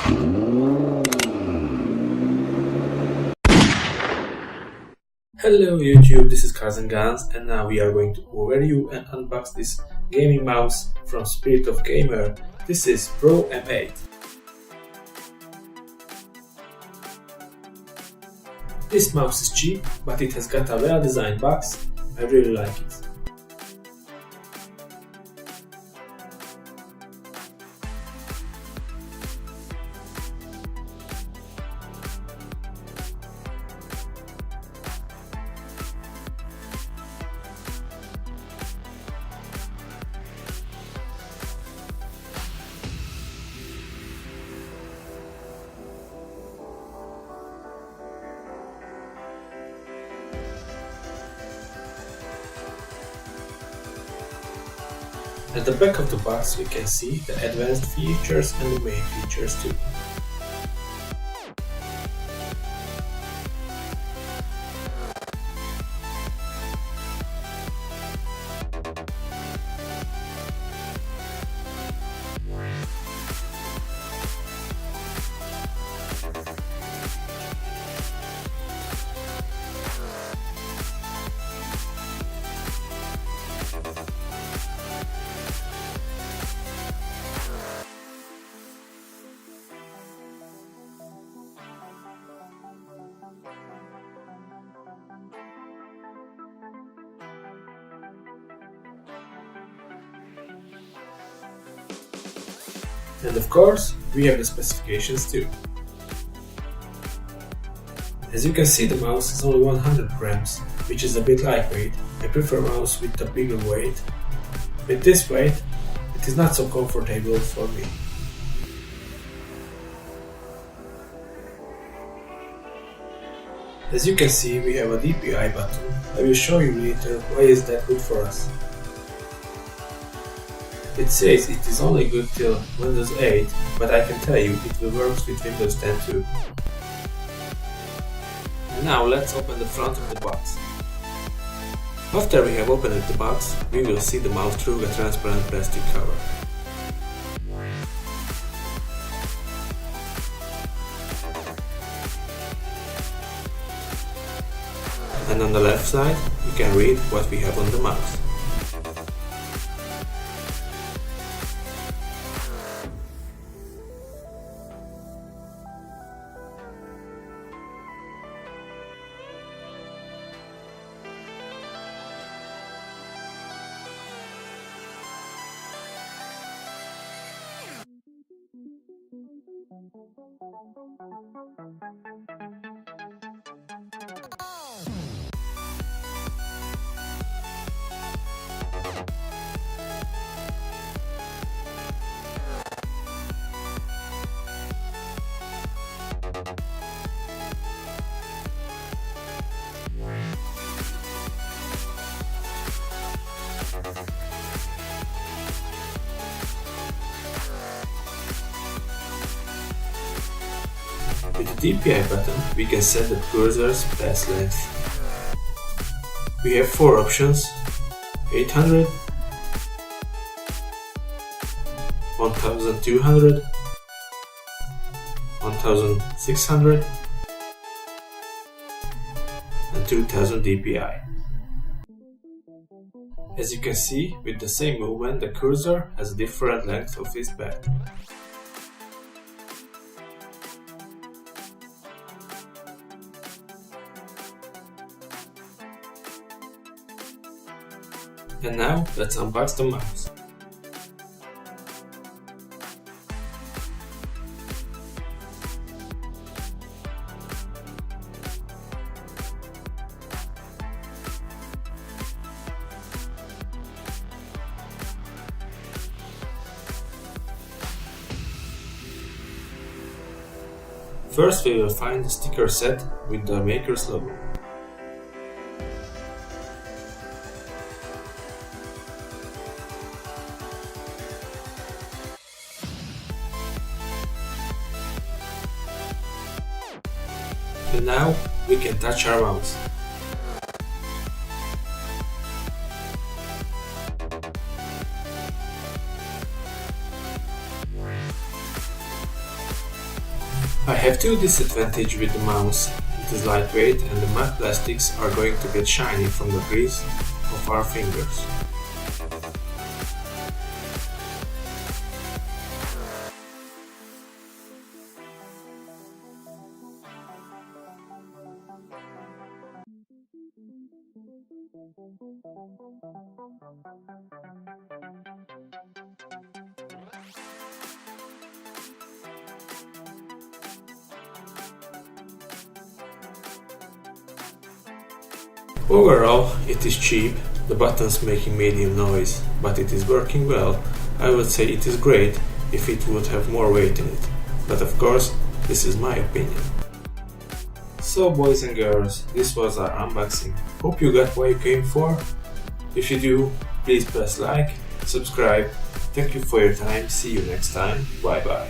Hello YouTube, this is Cars and Guns, and now we are going to overview and unbox this gaming mouse from Spirit of Gamer. This is Pro-M8. This mouse is cheap, but it has got a well designed box. I really like it. At the back of the box we can see the advanced features and the main features too. And of course, we have the specifications too. As you can see, the mouse is only 100 grams, which is a bit lightweight. I prefer a mouse with a bigger weight. With this weight, it is not so comfortable for me. As you can see, we have a DPI button. I will show you later why is that good for us. It says it is only good till Windows 8, but I can tell you it will work with Windows 10 too. And now let's open the front of the box. After we have opened the box, we will see the mouse through a transparent plastic cover. And on the left side, you can read what we have on the mouse. With the DPI button, we can set the cursor's path length. We have 4 options: 800, 1200, 1600 and 2000 DPI. As you can see, with the same movement, the cursor has a different length of its path. And now, let's unbox the mouse. First, we will find the sticker set with the maker's logo. And now we can touch our mouse. I have two disadvantages with the mouse. It is lightweight and the matte plastics are going to get shiny from the grease of our fingers. Overall, it is cheap, the buttons making medium noise, but it is working well. I would say it is great if it would have more weight in it, but of course, this is my opinion. So boys and girls, this was our unboxing. Hope you got what you came for. If you do, please press like, subscribe. Thank you for your time, see you next time, bye bye.